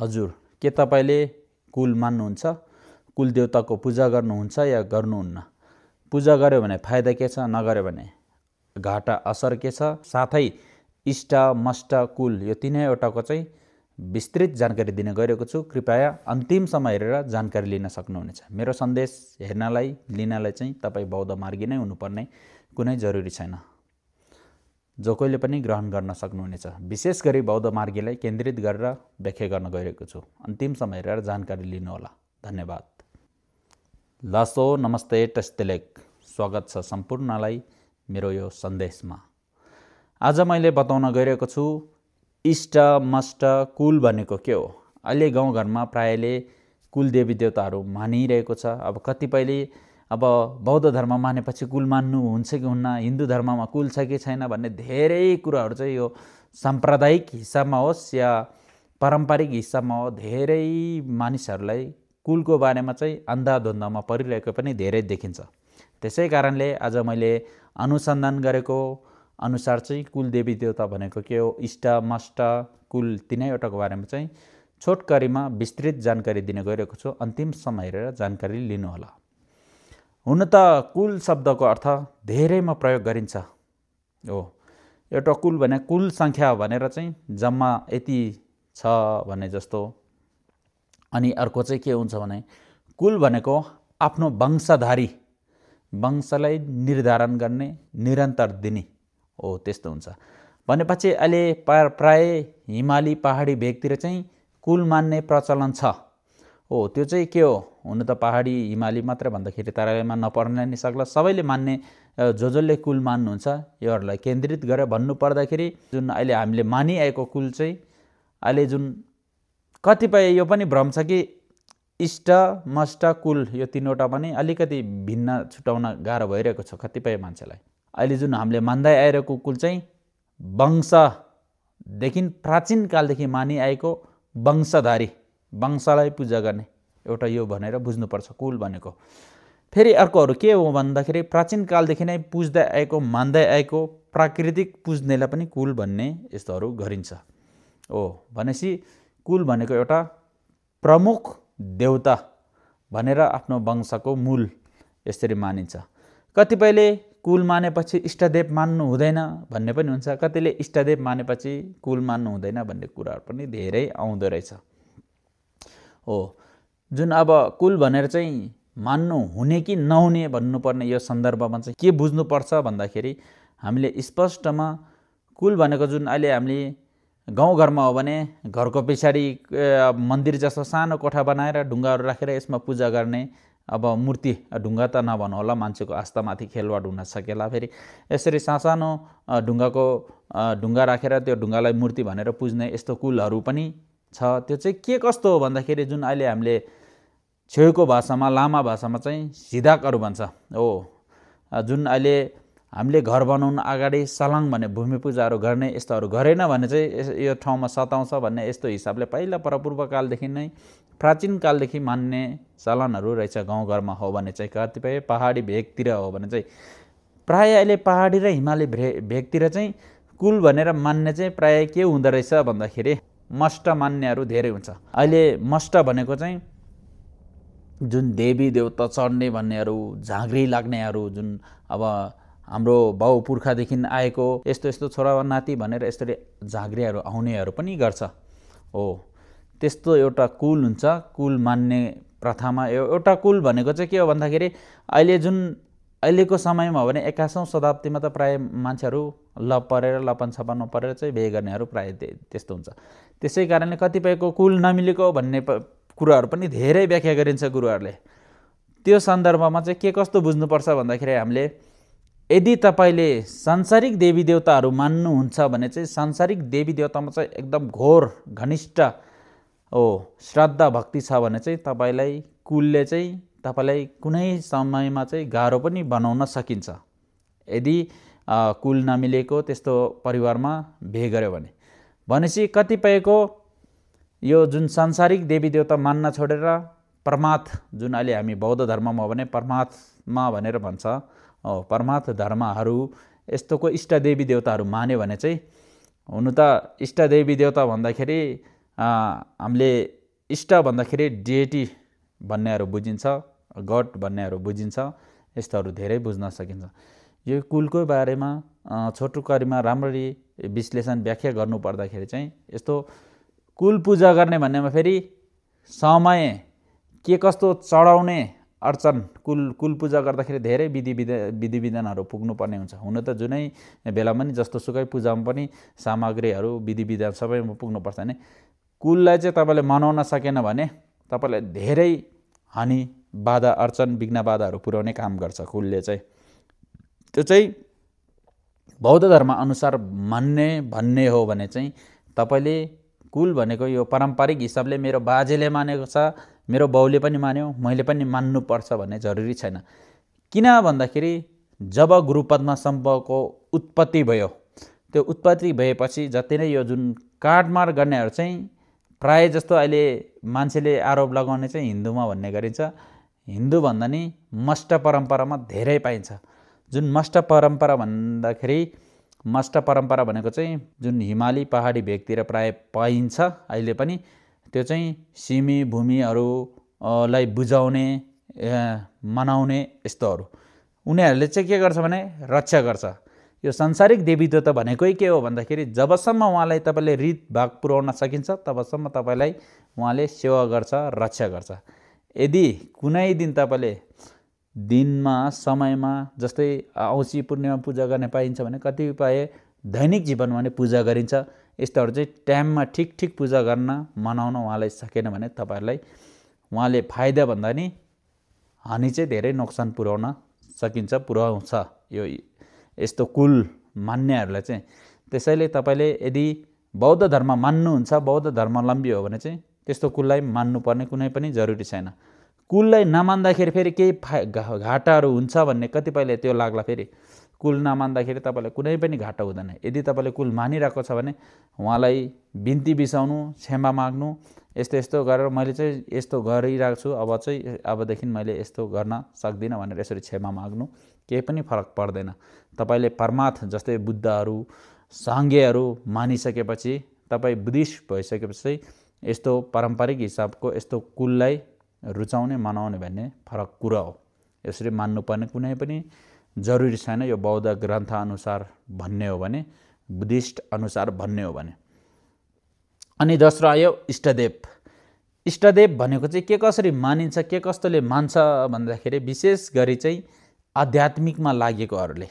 हजुर, के तपाईले कुल मान्नुहुन्छ? कुल देवताको पूजा गर्नुहुन्छ या गर्नुहुन्न? पूजा गर्यो भने फाइदा के छ, नगर्यो भने घाटा असर के छ? साथै इष्ट मष्ट कुल यो तीनैवटाको चाहिँ विस्तृत जानकारी दिन गइरहेको छु। कृपया अन्तिमसम्म हेरेर जानकारी लिन सक्नुहुनेछ। मेरो सन्देश हेर्नलाई लिनलाई चाहिँ तपाईँ बौद्ध मार्गी नै हुनुपर्ने कुनै जरुरी छैन। जो कोहीले पनि ग्रहण गर्न सक्नुहुनेछ। विशेष गरी बौद्ध मार्गीलाई केन्द्रित गरेर व्याख्या गर्न गइरहेको छु। अन्तिमसम्म हेरेर जानकारी लिनुहोला। धन्यवाद। लासो नमस्ते टस्तेलेक। स्वागत छ सम्पूर्णलाई मेरो यो सन्देशमा। आज मैले बताउन गइरहेको छु इष्ट मष्ट कुल भनेको के हो। अहिले गाउँघरमा प्रायले कुल देवी देवताहरू मानिरहेको छ। अब कतिपयले अब बौद्ध धर्म मानेपछि कुल मान्नु हुन्छ कि हुन्न, हिन्दू धर्ममा कुल छ कि छैन भन्ने धेरै कुराहरू चाहिँ यो साम्प्रदायिक हिसाबमा होस् या पारम्परिक हिसाबमा हो, धेरै मानिसहरूलाई कुलको बारेमा चाहिँ अन्धाधुन्दामा परिरहेको पनि धेरै देखिन्छ। त्यसै कारणले आज मैले अनुसन्धान गरेको अनुसार चाहिँ कुल देवी देवता भनेको के हो, इष्ट मष्ट कुल तीनैवटाको बारेमा चाहिँ छोटकरीमा विस्तृत जानकारी दिन गइरहेको छु। अन्तिमसम्म हेरेर जानकारी लिनुहोला। हुन त कुल शब्दको अर्थ धेरैमा प्रयोग गरिन्छ हो। एउटा कुल भने कुल सङ्ख्या भनेर चाहिँ जम्मा यति छ भने जस्तो। अनि अर्को चाहिँ के हुन्छ भने कुल भनेको आफ्नो वंशधारी, वंशलाई निर्धारण गर्ने, निरन्तर दिने हो, त्यस्तो हुन्छ। भनेपछि अहिले प्राय हिमाली पहाडी भेगतिर चाहिँ कुल मान्ने प्रचलन छ हो। त्यो चाहिँ के हो, हुन त पहाडी हिमाली मात्र भन्दाखेरि तारामा नपर्ने नि सक्ला। सबैले मान्ने, जसले कुल मान्नुहुन्छ योहरूलाई केन्द्रित गरेर भन्नु पर्दाखेरि जुन अहिले हामीले मानिआएको कुल चाहिँ अहिले जुन कतिपय यो पनि भ्रम छ कि इष्ट मष्ट कुल यो तीनवटा पनि अलिकति भिन्न छुटाउन गाह्रो भइरहेको छ कतिपय मान्छेलाई। अहिले जुन हामीले मान्दै आइरहेको कुल चाहिँ वंशदेखि प्राचीन कालदेखि मानिआएको वंशधारी, वंशलाई पूजा गर्ने एउटा यो भनेर बुझ्नुपर्छ कुल भनेको। फेरि अर्कोहरू के हो भन्दाखेरि प्राचीन कालदेखि नै पुज्दै आएको, मान्दै आएको प्राकृतिक पुज्नेलाई पनि कुल भन्ने यस्तोहरू गरिन्छ हो। भनेपछि कुल भनेको एउटा प्रमुख देवता भनेर आफ्नो वंशको मूल यसरी मानिन्छ। कतिपयले कुल मानेपछि इष्टदेव मान्नु हुँदैन भन्ने पनि हुन्छ। कतिले इष्टदेव मानेपछि कुल मान्नु हुँदैन भन्ने कुराहरू पनि धेरै आउँदो रहेछ हो। जुन अब कुल भनेर चाहिँ मान्नु हुने कि नहुने भन्नुपर्ने यो सन्दर्भमा चाहिँ के बुझ्नुपर्छ भन्दाखेरि हामीले स्पष्टमा कुल भनेको जुन अहिले हामीले गाउँघरमा हो भने घरको पछाडि मन्दिर जस्तो सानो कोठा बनाएर ढुङ्गाहरू राखेर यसमा पूजा गर्ने, अब मूर्ति ढुङ्गा त नभन्नु होला, मान्छेको आस्थामाथि खेलवाड हुन सकेला। फेरि यसरी सानो ढुङ्गा राखेर त्यो ढुङ्गालाई मूर्ति भनेर पुज्ने यस्तो कुलहरू पनि छ। त्यो चाहिँ के कस्तो हो भन्दाखेरि जुन अहिले हामीले छेउको भाषामा, लामा भाषामा चाहिँ सिधाकहरू भन्छ हो। जुन अहिले हामीले घर बनाउन अगाडि सलाङ भन्ने भूमि पूजाहरू गर्ने यस्तोहरू गरेन भने चाहिँ यो ठाउँमा सताउँछ भन्ने यस्तो हिसाबले पहिला परपूर्व कालदेखि नै, प्राचीन कालदेखि मान्ने चलनहरू रहेछ। गाउँघरमा हो भने चाहिँ, कतिपय पहाडी भेगतिर हो भने चाहिँ, प्राय अहिले पहाडी र हिमाली भेगतिर चाहिँ कुल भनेर मान्ने चाहिँ प्राय के हुँदो रहेछ भन्दाखेरि मष्ट मान्नेहरू धेरै हुन्छ। अहिले मष्ट भनेको चाहिँ जुन देवी देवता चढ्ने भन्नेहरू, झाँक्री लाग्नेहरू, जुन अब हाम्रो बाउ पुर्खादेखि आएको यस्तो यस्तो छोरा नाति भनेर यसरी झाँक्रीहरू आउनेहरू पनि गर्छ हो। त्यस्तो एउटा कुल हुन्छ। कुल मान्ने प्रथामा एउटा कुल भनेको चाहिँ के हो भन्दाखेरि अहिले जुन अहिलेको समयमा हो भने 21औं शताब्दीमा त प्राय मान्छेहरू परेर लपन छपनमा परेर चाहिँ बिहे गर्नेहरू प्राय त्यस्तो हुन्छ। त्यसै कारणले कतिपयको कुल नमिलेको भन्ने कुराहरू पनि धेरै व्याख्या गरिन्छ गुरुहरूले। त्यो सन्दर्भमा चाहिँ के कस्तो बुझ्नुपर्छ भन्दाखेरि हामीले यदि तपाईँले सांसारिक देवी देवताहरू मान्नुहुन्छ भने चाहिँ सांसारिक देवी देवतामा चाहिँ एकदम घोर घनिष्ठ हो श्रद्धा भक्ति छ भने चाहिँ तपाईँलाई कुलले चाहिँ तपाईँलाई कुनै समयमा चाहिँ गाह्रो पनि बनाउन सकिन्छ। यदि कुल नमिलेको त्यस्तो परिवारमा बिहे गर्यो भने। भनेपछि कतिपयको यो जुन सांसारिक देवी देवता मान्न छोडेर परमार्थ, जुन अहिले हामी बौद्ध धर्ममा हो भने परमात्मा भनेर भन्छ, परमार्थ धर्महरू यस्तोको इष्ट देवी देवताहरू मान्यो भने चाहिँ, हुनु त इष्ट देवी देवता भन्दाखेरि हामीले इष्ट भन्दाखेरि डेटी भन्नेहरू बुझिन्छ, गड भन्नेहरू बुझिन्छ, यस्तोहरू धेरै बुझ्न सकिन्छ। यो कुलको बारेमा छोटोकरीमा राम्ररी विश्लेषण व्याख्या गर्नुपर्दाखेरि चाहिँ यस्तो कुल पूजा गर्ने भन्नेमा फेरि समय के कस्तो चढाउने अर्चन कुल पूजा गर्दाखेरि धेरै विधि विधानहरू पुग्नुपर्ने हुन्छ। हुन त जुनै बेलामा नि जस्तो सुकै पूजामा पनि सामग्रीहरू विधि विधान सबैमा पुग्नुपर्छ भने कुललाई चाहिँ तपाईँले मनाउन सकेन भने तपाईँलाई धेरै हानि बाधा अर्चन विघ्न बाधाहरू पुर्याउने काम गर्छ कुलले चाहिँ। त्यो चाहिँ बौद्ध धर्म अनुसार भन्ने हो भने चाहिँ तपाईँले कुल भनेको यो पारम्परिक हिसाबले मेरो बाजेले मानेको छ, मेरो बाउले पनि मान्यो, मैले पनि मान्नुपर्छ भन्ने जरुरी छैन। किन भन्दाखेरि जब गुरुपद्मा सम्पको उत्पत्ति भयो, त्यो उत्पत्ति भएपछि जति नै यो जुन काटमार गर्नेहरू चाहिँ प्राय जस्तो अहिले मान्छेले आरोप लगाउने चाहिँ हिन्दूमा भन्ने गरिन्छ। हिन्दू भन्दा नि मष्ट परम्परामा धेरै पाइन्छ। जुन मष्ट परम्परा भन्दाखेरि मष्ट परम्परा भनेको चाहिँ जुन हिमाली पहाडी भेगतिर प्राय पाइन्छ अहिले पनि, त्यो चाहिँ सिमी भूमिहरूलाई बुझाउने मनाउने यस्तोहरू उनीहरूले चाहिँ के गर्छ भने रक्षा गर्छ। यो सांसारिक देवीदेवता भनेकै के हो भन्दाखेरि जबसम्म उहाँलाई तपाईँले रीत भाग पुर्याउन सकिन्छ तबसम्म तपाईँलाई उहाँले सेवा गर्छ, रक्षा गर्छ। यदि कुनै दिन तपाईँले दिनमा समयमा जस्तै औँसी पूर्णिमा पूजा गर्ने पाइन्छ भने कतिपय दैनिक जीवनमा पनि पूजा गरिन्छ। यस्तोहरू चाहिँ टाइममा ठिक पूजा गर्न मनाउन उहाँलाई सकेन भने तपाईँहरूलाई उहाँले फाइदा भन्दा नि हानि चाहिँ धेरै नोक्सान पुर्याउन सकिन्छ, पुर्याउँछ यो यस्तो कुल मान्नेहरूलाई चाहिँ। त्यसैले तपाईँले यदि बौद्ध धर्म मान्नुहुन्छ, बौद्ध धर्मावलम्बी हो भने चाहिँ त्यस्तो कुललाई मान्नुपर्ने कुनै पनि जरुरी छैन। कुललाई नमान्दाखेरि फेरि केही घाटाहरू हुन्छ भन्ने कतिपयले त्यो लाग्ला। फेरि कुल नमान्दाखेरि तपाईँलाई कुनै पनि घाटा हुँदैन। यदि तपाईँले कुल मानिरहेको छ भने उहाँलाई बिन्ती बिसाउनु, क्षमा माग्नु, यस्तो गरेर मैले चाहिँ यस्तो गरिरहेको छु, अबदेखि मैले यस्तो गर्न सक्दिनँ भनेर यसरी क्षमा माग्नु, केही पनि फरक पर्दैन। तपाईँले परमार्थ जस्तै बुद्धहरू साङ्घेहरू मानिसकेपछि, तपाईँ बुद्धिस्ट भइसकेपछि यस्तो पारम्परिक हिसाबको यस्तो कुललाई रुचाउने मनाउने भन्ने फरक कुरा हो। यसरी मान्नुपर्ने कुनै पनि जरुरी छैन। यो बौद्ध ग्रन्थ अनुसार भन्ने हो भने, बुद्धिस्ट अनुसार भन्ने हो भने। अनि दोस्रो आयो इष्टदेव। इष्टदेव भनेको चाहिँ के कसरी मानिन्छ, के कस्तोले मान्छ भन्दाखेरि विशेष गरी चाहिँ आध्यात्मिकमा लागेकोहरूले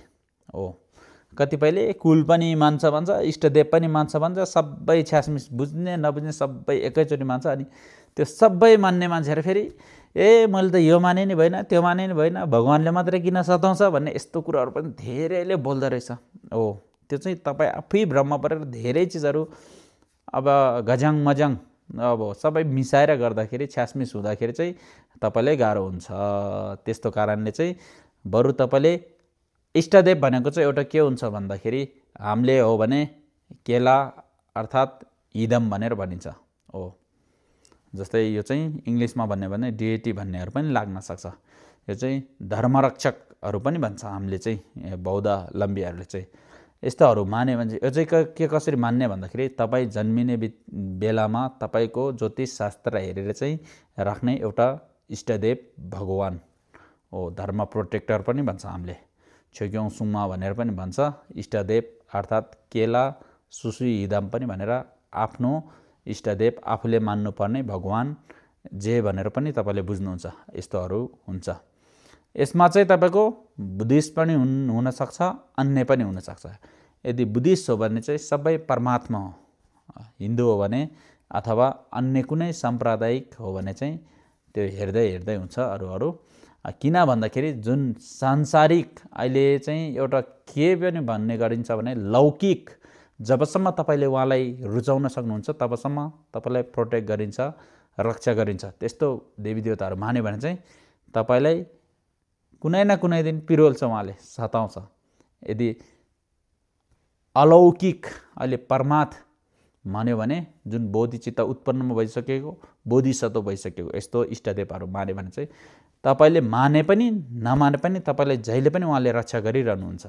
हो। कतिपयले कुल पनि मान्छ भन्छ, इष्टदेव पनि मान्छ भन्छ, सबै छ्यासमिस बुझ्ने नबुझ्ने सबै एकैचोटि मान्छ। अनि त्यो सबै मान्ने मान्छेहरू फेरि मैले त यो माने नि भएन, त्यो माने नि भएन, भगवान्ले मात्रै किन सताउँछ भन्ने यस्तो कुराहरू पनि धेरैले बोल्दो रहेछ हो। त्यो चाहिँ तपाईँ आफै भ्रममा परेर धेरै चिजहरू अब गजाङ मजाङ अब सबै मिसाएर गर्दाखेरि छ्यासमिस हुँदाखेरि चाहिँ तपाईँलाई गाह्रो हुन्छ। त्यस्तो कारणले चाहिँ बरु तपाईँले इष्टदेव भनेको चाहिँ एउटा के हुन्छ भन्दाखेरि हामीले हो भने केला अर्थात् इदम भनेर भनिन्छ हो। जस्तै यो चाहिँ इङ्ग्लिसमा भन्ने भने डिएटी भन्नेहरू पनि लाग्न सक्छ। यो चाहिँ धर्मरक्षकहरू पनि भन्छ हामीले चाहिँ बौद्धावलम्बीहरूले चाहिँ। यस्तोहरू माने भने यो चाहिँ के कसरी मान्ने भन्दाखेरि तपाईँ जन्मिने बेलामा तपाईँको ज्योतिष शास्त्र हेरेर चाहिँ राख्ने एउटा इष्टदेव भगवान हो। धर्म प्रोटेक्टर पनि भन्छ हामीले, छेक्योङ सुम्मा भनेर पनि भन्छ। इष्टदेव अर्थात् केला सुसुई हिदाम पनि भनेर आफ्नो इष्टदेव आफूले मान्नुपर्ने भगवान जे भनेर पनि तपाईँले बुझ्नुहुन्छ। यस्तोहरू हुन्छ। यसमा चाहिँ तपाईँको बुद्धिस्ट पनि हुनसक्छ, अन्य पनि हुनसक्छ। यदि बुद्धिस्ट हो भने चाहिँ सबै परमात्मा हो, हिन्दू हो भने अथवा अन्य कुनै साम्प्रदायिक हो भने चाहिँ त्यो हेर्दै हुन्छ अरू। किन भन्दाखेरि जुन सांसारिक अहिले चाहिँ एउटा के पनि भन्ने गरिन्छ भने लौकिक, जबसम्म तपाईँले उहाँलाई रुचाउन सक्नुहुन्छ तबसम्म तपाईँलाई प्रोटेक्ट गरिन्छ, रक्षा गरिन्छ। त्यस्तो देवीदेवताहरू मान्यो भने चाहिँ तपाईँलाई कुनै न कुनै दिन पिरोल्छ, उहाँले सताउँछ। यदि अलौकिक अहिले परमार्थ मान्यो भने जुन बोधिचित्त उत्पन्नमा भइसकेको, बोधिसत्व भइसकेको यस्तो इष्टदेवहरू मान्यो भने चाहिँ तपाईँले माने पनि नमाने पनि तपाईँलाई जहिले पनि उहाँले रक्षा गरिरहनुहुन्छ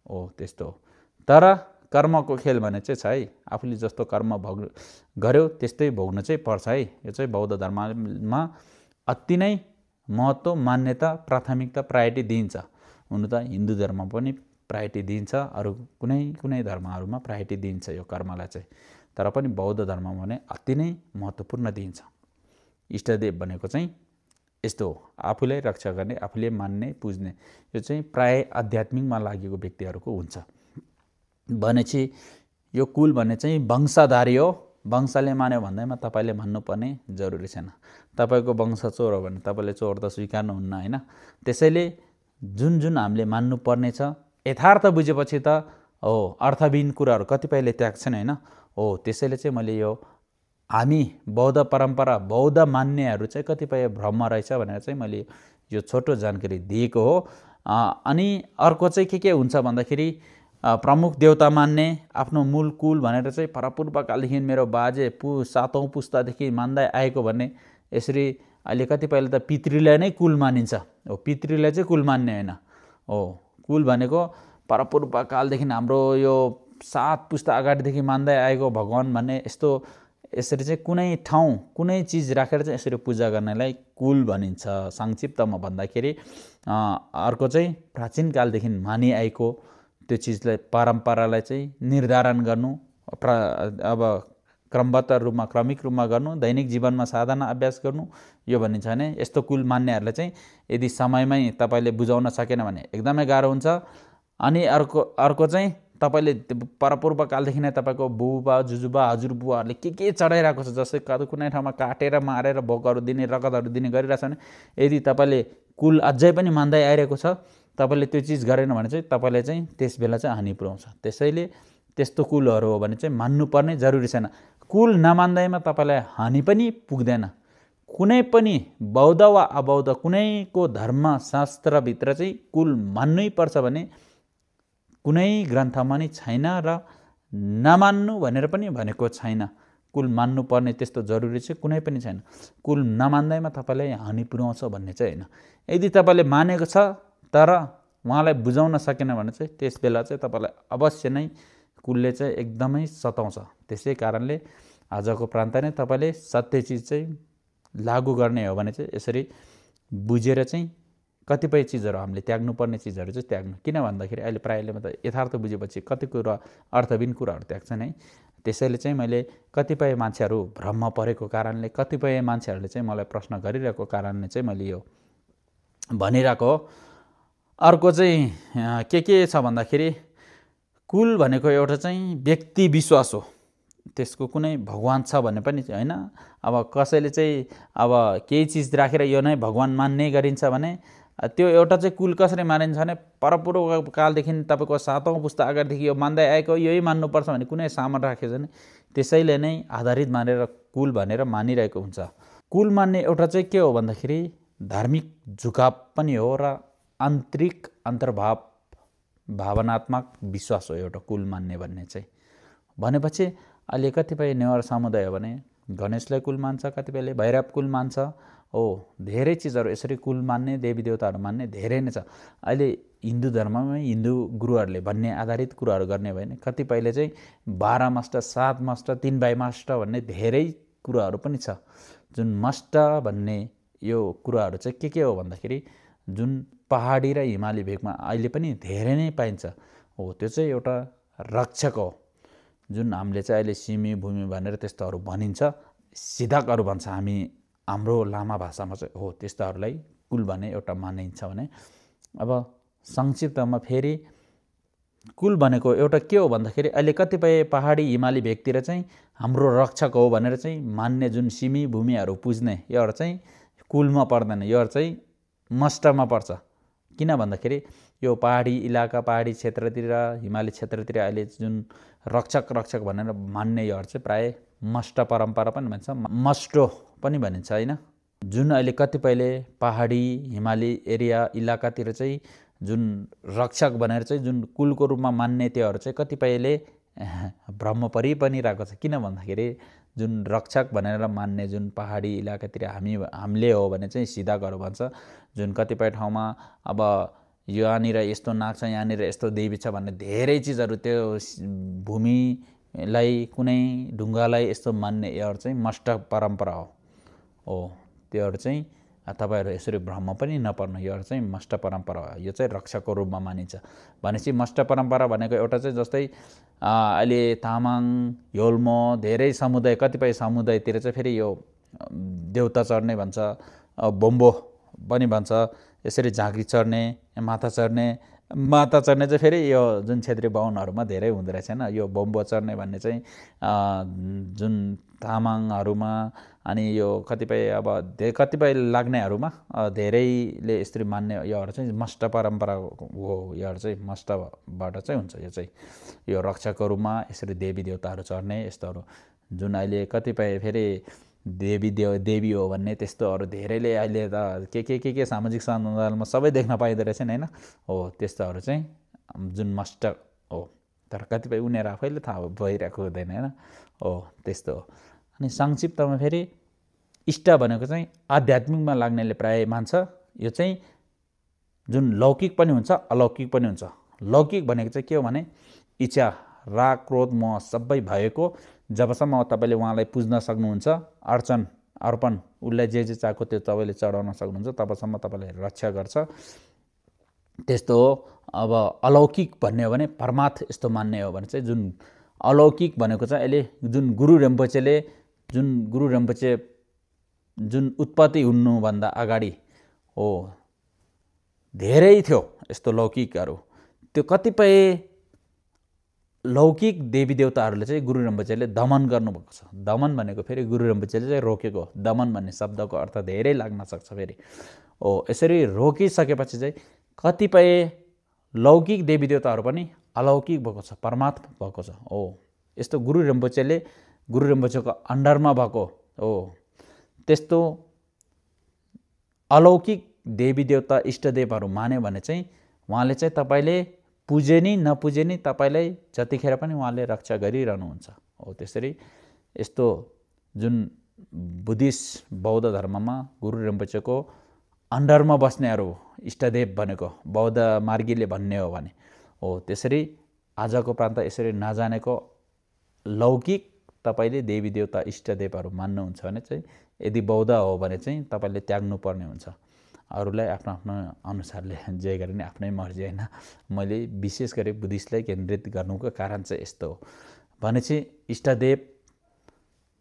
हो। त्यस्तो हो। तर कर्मको खेल भने चाहिँ छ है। आफूले जस्तो कर्म गर्यो त्यस्तै भोग्न चाहिँ पर्छ है। यो चाहिँ बौद्ध धर्ममा अति नै महत्त्व, मान्यता, प्राथमिकता, प्रायोरिटी दिइन्छ। हुनु त हिन्दू धर्ममा पनि प्रायोरिटी दिइन्छ, अरू कुनै कुनै धर्महरूमा प्रायोरिटी दिइन्छ यो कर्मलाई चाहिँ, तर पनि बौद्ध धर्ममा भने अति नै महत्त्वपूर्ण दिइन्छ। इष्टदेव भनेको चाहिँ यस्तो हो, आफूलाई रक्षा गर्ने, आफूले मान्ने, पुज्ने। यो चाहिँ प्राय आध्यात्मिकमा लागेको व्यक्तिहरूको हुन्छ। भनेपछि यो कुल भन्ने चाहिँ वंशधारी हो। वंशले मान्यो भन्दैमा तपाईँले भन्नुपर्ने जरुरी छैन। तपाईँको वंश चोर हो भने तपाईँले चोर त स्वीकार्नुहुन्न होइन। त्यसैले जुन जुन हामीले मान्नुपर्ने छ, यथार्थ बुझेपछि त हो अर्थविहीन कुराहरू कतिपयले त्याग्छन् होइन। हो त्यसैले चाहिँ मैले यो हामी बौद्ध परम्परा, बौद्ध मान्नेहरू चाहिँ कतिपय भ्रम रहेछ भनेर चाहिँ मैले यो छोटो जानकारी दिएको हो। अनि अर्को चाहिँ के हुन्छ भन्दाखेरि प्रमुख देवता मान्ने, आफ्नो मूल कुल भनेर चाहिँ परपूर्वकालदेखि मेरो बाजे सातौँ पुस्तादेखि मान्दै आएको भन्ने। यसरी अहिले कतिपयले त पितृलाई नै कुल मानिन्छ। हो पितृलाई चाहिँ कुल मान्ने होइन। हो कुल भनेको परपूर्वकालदेखि हाम्रो यो 7 पुस्ता अगाडिदेखि मान्दै आएको भगवान भन्ने यस्तो। यसरी चाहिँ कुनै ठाउँ कुनै चिज राखेर चाहिँ यसरी पूजा गर्नेलाई कुल भनिन्छ संक्षिप्तमा भन्दाखेरि। अर्को चाहिँ प्राचीन कालदेखि मानिआएको त्यो चिजलाई, परम्परालाई चाहिँ निर्धारण गर्नु, अब क्रमबद्ध रूपमा, क्रमिक रूपमा गर्नु, दैनिक जीवनमा साधना अभ्यास गर्नु, यो भनिन्छ भने यस्तो कुल मान्नेहरूलाई चाहिँ यदि समयमै तपाईँले बुझाउन सकेन भने एकदमै गाह्रो हुन्छ। अनि अर्को चाहिँ तपाईँले परपूर्वकालदेखि नै तपाईँको बुबा, जुजुबा, हजुरबुवाहरूले के चढाइरहेको छ, जस्तै कुनै ठाउँमा काटेर मारेर भोकहरू दिने, रगतहरू दिने गरिरहेछ भने यदि तपाईँले कुल अझै पनि मान्दै आइरहेको छ, तपाईँले त्यो चिज गरेन भने चाहिँ तपाईँले चाहिँ त्यस बेला चाहिँ हानि पुर्याउँछ। त्यसैले त्यस्तो कुलहरू हो भने चाहिँ मान्नुपर्ने जरुरी छैन। कुल नमान्दैमा तपाईँलाई हानि पनि पुग्दैन। कुनै पनि बौद्ध वा अबौद्ध कुनैको धर्मशास्त्रभित्र चाहिँ कुल मान्नै पर्छ भने कुनै ग्रन्थमा नि छैन र नमान्नु भनेर पनि भनेको छैन। कुल मान्नुपर्ने त्यस्तो जरुरी चाहिँ कुनै पनि छैन। कुल नमान्दैमा तपाईँलाई हानि पुर्याउँछ भन्ने चाहिँ होइन। यदि तपाईँले मानेको छ तर उहाँलाई बुझाउन सकेन भने चाहिँ त्यस बेला चाहिँ तपाईँलाई अवश्य नै कुलले चाहिँ एकदमै सताउँछ। त्यसै कारणले आजको प्रान्त नै तपाईँले सत्य चिज चाहिँ लागू गर्ने हो भने चाहिँ यसरी बुझेर चाहिँ कतिपय चिजहरू हामीले त्याग्नुपर्ने चिजहरू चाहिँ त्याग्नु। किन भन्दाखेरि अहिले प्रायःले त यथार्थ बुझेपछि कति कुरा अर्थविहीन कुराहरू त्याग्छन् है। त्यसैले चाहिँ मैले कतिपय मान्छेहरू भ्रममा परेको कारणले, कतिपय मान्छेहरूले चाहिँ मलाई प्रश्न गरिरहेको कारणले चाहिँ मैले यो भनिरहेको हो। अर्को चाहिँ के छ भन्दाखेरि कुल भनेको एउटा चाहिँ व्यक्ति विश्वास हो। त्यसको कुनै भगवान छ भन्ने पनि होइन। अब कसैले चाहिँ अब केही चिज राखेर यो नै भगवान मान्ने गरिन्छ भने त्यो एउटा चाहिँ कुल कसरी मानिन्छ भने परपूर्वकालदेखि तपाईँको 7औँ पुस्ता अगाडिदेखि यो मान्दै आएको, यही मान्नुपर्छ भने कुनै सामान राखेको छ भने त्यसैले नै आधारित मानेर कुल भनेर मानिरहेको हुन्छ। कुल मान्ने एउटा चाहिँ के हो भन्दाखेरि धार्मिक झुकाव पनि हो र आन्तरिक अन्तर्भाव, भावनात्मक विश्वास हो एउटा कुल मान्ने भन्ने चाहिँ। भनेपछि अहिले कतिपय नेवार समुदाय हो भने गणेशलाई कुल मान्छ, कतिपयले भैरव कुल मान्छ। हो धेरै चिजहरू यसरी कुल मान्ने, देवी देवताहरू मान्ने धेरै नै छ। अहिले हिन्दू धर्ममै हिन्दू गुरुहरूले भन्ने आधारित कुराहरू गर्ने भयो भने कतिपयले चाहिँ 12 मस्ट, 7 मस्ट, 3 भाइ मस्ट भन्ने धेरै कुराहरू पनि छ। जुन मस्ट भन्ने यो कुराहरू चाहिँ के हो भन्दाखेरि जुन पहाडी र हिमाली भेगमा अहिले पनि धेरै नै पाइन्छ। हो त्यो चाहिँ एउटा रक्षक हो। जुन हामीले चाहिँ अहिले सिमी भूमि भनेर त्यस्तोहरू भनिन्छ, सिधकहरू भन्छ हाम्रो लामा भाषामा चाहिँ। हो त्यस्ताहरूलाई कुल भन्ने एउटा मानिन्छ भने। अब संक्षिप्तमा फेरि कुल भनेको एउटा के हो भन्दाखेरि अहिले कतिपय पहाडी हिमाली भेगतिर चाहिँ हाम्रो रक्षक हो भनेर चाहिँ मान्ने जुन सिमी भूमिहरू पुज्ने योहरू चाहिँ कुलमा पर्दैन, योहरू चाहिँ मस्टमा पर्छ। किन भन्दाखेरि यो पहाडी इलाका, पहाडी क्षेत्रतिर, हिमाली क्षेत्रतिर अहिले जुन रक्षक भनेर मान्ने योहरू चाहिँ प्राय मस्ट परम्परा पनि भन्छ, मस्टो पनि भनिन्छ होइन। जुन अहिले कतिपयले पहाडी हिमाली एरिया इलाकातिर चाहिँ जुन रक्षक भनेर चाहिँ जुन कुलको रूपमा मान्ने त्योहरू चाहिँ कतिपयले भ्रम परि पनि रहेको छ। किन भन्दाखेरि जुन रक्षक भनेर मान्ने जुन पहाडी इलाकातिर हामीले हो भने चाहिँ सिधकहरू भन्छ। जुन कतिपय ठाउँमा अब यहाँनिर यस्तो नाग छ, यहाँनिर यस्तो देवी छ भन्ने धेरै चिजहरू त्यो भूमिलाई कुनै ढुङ्गालाई यस्तो मान्ने योहरू चाहिँ मस्ट परम्परा हो। त्योहरू चाहिँ तपाईँहरू यसरी भ्रम पनि नपर्नु, योहरू चाहिँ मस्ट परम्परा हो। यो चाहिँ रक्षाको रूपमा मानिन्छ। भनेपछि मस्ट परम्परा भनेको एउटा चाहिँ जस्तै अहिले तामाङ, योल्मो धेरै समुदाय, कतिपय समुदायतिर चाहिँ फेरि यो देउता चढ्ने भन्छ, बोम्बो पनि भन्छ, यसरी झाँक्री चढ्ने, माथा चढ्ने चाहिँ फेरि यो जुन क्षेत्रीय बाहुनहरूमा धेरै हुँदो रहेछ होइन। यो बोम्बो चढ्ने भन्ने चाहिँ जुन तामाङहरूमा अनि यो कतिपय लाग्नेहरूमा धेरैले यसरी मान्ने योहरू चाहिँ मस्ट परम्परा हो। योहरू चाहिँ मस्टबाट चाहिँ हुन्छ। यो चाहिँ यो रक्षाको रूपमा यसरी देवी देवताहरू चढ्ने यस्तोहरू, जुन अहिले कतिपय फेरि देवी हो भन्ने त्यस्तोहरू धेरैले अहिले त के सामाजिक सञ्जालमा सबै देख्न पाइँदो रहेछ नि होइन। हो त्यस्तोहरू चाहिँ जुन मस्ट हो, तर कतिपय उनीहरू आफैले थाहा भइरहेको हुँदैन होइन। हो त्यस्तो हो। अनि संक्षिप्तमा फेरि इष्ट भनेको चाहिँ आध्यात्मिकमा लाग्नेले प्राय मान्छ। यो चाहिँ जुन लौकिक पनि हुन्छ, अलौकिक पनि हुन्छ। लौकिक भनेको चाहिँ के हो भने इच्छा, राग, क्रोध, मोह सबै भएको जबसम्म तपाईँले उहाँलाई पुज्न सक्नुहुन्छ, अर्पण उसलाई जे चाहेको त्यो तपाईँले चढाउन सक्नुहुन्छ, तबसम्म तपाईँलाई रक्षा गर्छ। त्यस्तो हो। अब अलौकिक भन्ने हो भने परमार्थ यस्तो मान्ने हो भने चाहिँ जुन अलौकिक भनेको चाहिँ अहिले जुन गुरु रिम्पोचे जुन उत्पत्ति हुनुभन्दा अगाडि हो धेरै थियो यस्तो लौकिकहरू। त्यो कतिपय लौकिक देवी देवताहरूले चाहिँ गुरु रिम्पोचेले दमन गर्नुभएको छ। दमन भनेको फेरि गुरु रिम्पोचेले चाहिँ रोकेको। दमन भन्ने शब्दको अर्थ धेरै लाग्न सक्छ फेरि। हो यसरी रोकिसकेपछि चाहिँ कतिपय लौकिक देवी देवताहरू पनि अलौकिक भएको छ, परमात्मा भएको छ। हो यस्तो गुरु रिम्पोचेको अन्डरमा भएको हो। त्यस्तो अलौकिक देवी देवता इष्टदेवहरू मान्यो भने चाहिँ उहाँले चाहिँ तपाईँले पुजे नि नपुजे नि तपाईँलाई जतिखेर पनि उहाँले रक्षा गरिरहनुहुन्छ। हो त्यसरी यस्तो जुन बुद्धिस्ट बौद्ध धर्ममा गुरु रिम्पोचेको अन्डरमा बस्नेहरू इष्टदेव भनेको बौद्ध मार्गीले भन्ने हो भने हो। त्यसरी आजको प्रान्त यसरी नजानेको लौकिक तपाईँले देवी देवता इष्टदेवहरू मान्नुहुन्छ भने चाहिँ यदि बौद्ध हो भने चाहिँ तपाईँले त्याग्नुपर्ने हुन्छ। अरूलाई आफ्नो आफ्नो अनुसारले जे गरे नि आफ्नै मर्जी होइन। मैले विशेष गरी बुद्धिस्टलाई केन्द्रित गर्नुको कारण चाहिँ यस्तो हो। भनेपछि इष्टदेव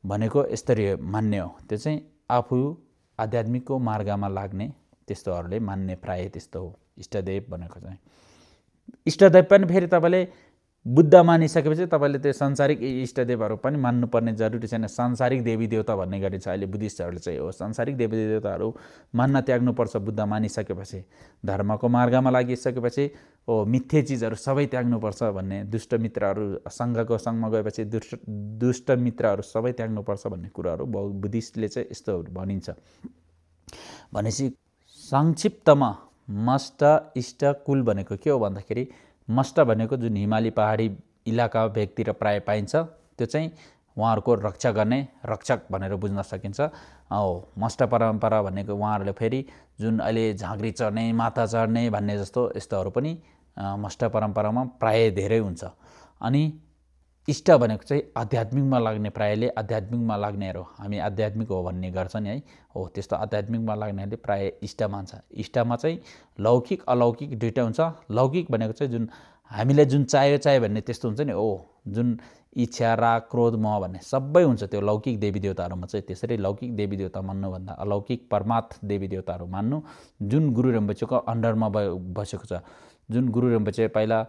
भनेको यसरी मान्ने हो। त्यो चाहिँ आफू आध्यात्मिकको मार्गमा लाग्ने त्यस्तोहरूले मान्ने प्राय त्यस्तो हो इष्टदेव भनेको चाहिँ। इष्टदेव पनि फेरि तपाईँले बुद्ध मानिसकेपछि तपाईँले त्यो सांसारिक इष्टदेवहरू पनि मान्नुपर्ने जरुरी छैन। सांसारिक देवी देवता भन्ने गरिन्छ अहिले बुद्धिस्टहरूले चाहिँ। हो सांसारिक देवी देवताहरू मान्न त्याग्नुपर्छ बुद्ध मानिसकेपछि। धर्मको मार्गमा लागिसकेपछि हो मिथ्ये चिजहरू सबै त्याग्नुपर्छ भन्ने, दुष्ट मित्रहरू सङ्घको सङ्घमा गएपछि दुष्ट मित्रहरू सबै त्याग्नुपर्छ भन्ने कुराहरू बुद्धिस्टले चाहिँ यस्तो भनिन्छ। भनेपछि संक्षिप्तमा मस्ट इष्ट कुल भनेको के हो भन्दाखेरि मस्ट भनेको जुन हिमाली पहाडी इलाका भेगतिर प्राय पाइन्छ त्यो चाहिँ उहाँहरूको रक्षा गर्ने रक्षक भनेर बुझ्न सकिन्छ। हो मस्ट परम्परा भनेको उहाँहरूले फेरि जुन अहिले झाँक्री चढ्ने, माथा चढ्ने भन्ने जस्तो यस्तोहरू पनि मस्ट परम्परामा प्राय धेरै हुन्छ। अनि इष्ट भनेको चाहिँ आध्यात्मिकमा लाग्ने, प्रायले आध्यात्मिकमा लाग्नेहरू, हामी आध्यात्मिक हो भन्ने गर्छ नि है। हो त्यस्तो आध्यात्मिकमा लाग्नेहरूले प्राय इष्ट मान्छ। इष्टमा चाहिँ लौकिक अलौकिक दुइटा हुन्छ। लौकिक भनेको चाहिँ जुन हामीले जुन चाह्यो भन्ने त्यस्तो हुन्छ नि। हो जुन इच्छा, राग, क्रोध, मोह भन्ने सबै हुन्छ त्यो लौकिक देवी देवताहरूमा चाहिँ। त्यसरी लौकिक देवी देवता मान्नुभन्दा अलौकिक परमार्थ देवी देवताहरू मान्नु जुन गुरु रिम्पोचेको अन्डरमा बसेको छ। जुन गुरु रिम्पोचे पहिला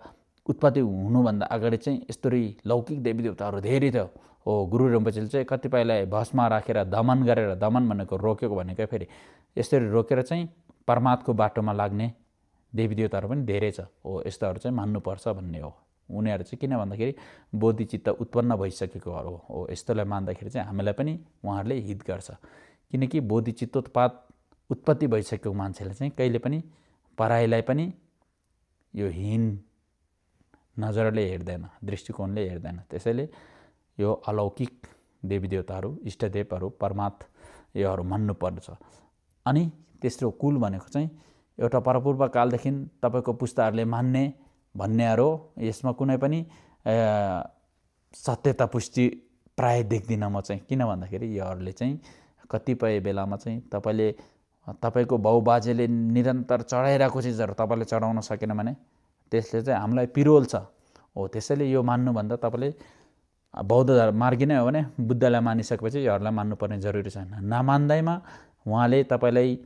उत्पत्ति हुनुभन्दा अगाडि चाहिँ यस्तरी लौकिक देवी देवताहरू धेरै थियो। हो गुरु रिम्पोचेले चाहिँ कतिपयलाई भस्ममा राखेर दमन गरेर, दमन भनेको रोकेको भनेको फेरि यसरी रोकेर चाहिँ परमार्थको बाटोमा लाग्ने देवी देवताहरू पनि धेरै छ। हो यस्तोहरू चाहिँ मान्नुपर्छ भन्ने हो। उनीहरू चाहिँ किन भन्दाखेरि बोधिचित्त उत्पन्न भइसकेकोहरू हो। यस्तोलाई मान्दाखेरि चाहिँ हामीलाई पनि उहाँहरूले हित गर्छ। किनकि बोधिचित्तोत्पाद उत्पत्ति भइसकेको मान्छेले चाहिँ कहिले पनि पराईलाई पनि यो हीन नजरले हेर्दैन, दृष्टिकोणले हेर्दैन। त्यसैले यो अलौकिक देवी देवताहरू, इष्टदेवहरू, परमार्थ योहरू मान्नुपर्छ। अनि तेस्रो कुल भनेको चाहिँ एउटा परपूर्व कालदेखि तपाईँको पुस्ताहरूले मान्ने भन्नेहरू यसमा कुनै पनि सत्यता पुष्टि प्राय देख्दिनँ म चाहिँ। किन भन्दाखेरि यहरूले चाहिँ कतिपय बेलामा चाहिँ तपाईँको बाउबाजेले निरन्तर चढाइरहेको चिजहरू तपाईँले चढाउन सकेन भने त्यसले चाहिँ हामीलाई पिरोल छ हो। त्यसैले यो मान्नुभन्दा तपाईँले बौद्ध मार्गी नै हो भने बुद्धलाई मानिसकेपछि यहरूलाई मान्नुपर्ने जरुरी छैन। नमान्दैमा उहाँले तपाईँलाई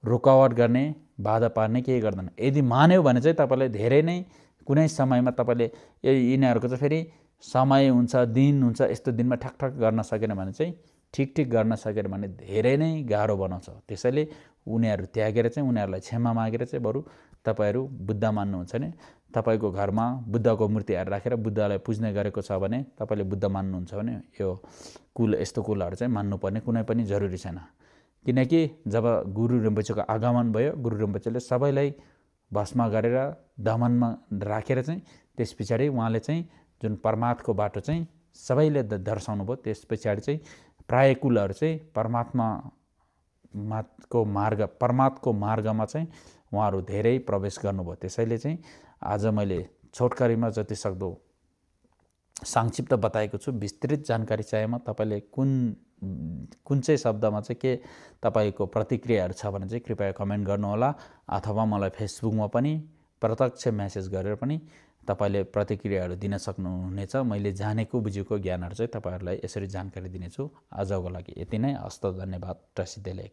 रोकावट गर्ने, बाधा पार्ने केही गर्दैन। यदि मान्यो भने चाहिँ तपाईँले धेरै नै कुनै समयमा तपाईँले यिनीहरूको चाहिँ फेरि समय हुन्छ, दिन हुन्छ, यस्तो दिनमा ठकठक गर्न सकेन भने चाहिँ ठिक गर्न सकेन भने धेरै नै गाह्रो बनाउँछ। त्यसैले उनीहरू त्यागेर चाहिँ उनीहरूलाई क्षमा मागेर चाहिँ बरु तपाईँहरू बुद्ध मान्नुहुन्छ भने तपाईँको घरमा बुद्धको मूर्तिहरू राखेर बुद्धलाई पुज्ने गरेको छ भने तपाईँले बुद्ध मान्नुहुन्छ भने यो यस्तो कुलहरू चाहिँ मान्नुपर्ने कुनै पनि जरुरी छैन। किनकि जब गुरु रिम्पोछेको आगमन भयो, गुरु रिम्पोछेले सबैलाई भस्म गरेर दमनमा राखेर चाहिँ त्यस पछाडि उहाँले चाहिँ जुन परमार्थको बाटो चाहिँ सबैले दर्शाउनु भयो। त्यस पछाडि चाहिँ प्राय कुलहरू चाहिँ परमार्थको मार्गमा चाहिँ उहाँहरू धेरै प्रवेश गर्नुभयो। त्यसैले चाहिँ आज मैले छोटकरीमा जति सक्दो संक्षिप्त बताएको छु। विस्तृत जानकारी चाहिएमा तपाईँले कुन चाहिँ शब्दमा चाहिँ के तपाईँको प्रतिक्रियाहरू छ भने चाहिँ कृपया कमेन्ट गर्नुहोला, अथवा मलाई फेसबुकमा पनि प्रत्यक्ष मेसेज गरेर पनि तपाईँले प्रतिक्रियाहरू दिन सक्नुहुनेछ। मैले जानेको बुझेको ज्ञानहरू चाहिँ तपाईँहरूलाई यसरी जानकारी दिनेछु। आजको लागि यति नै। हस्त, धन्यवाद। प्रसिद्ध लेख।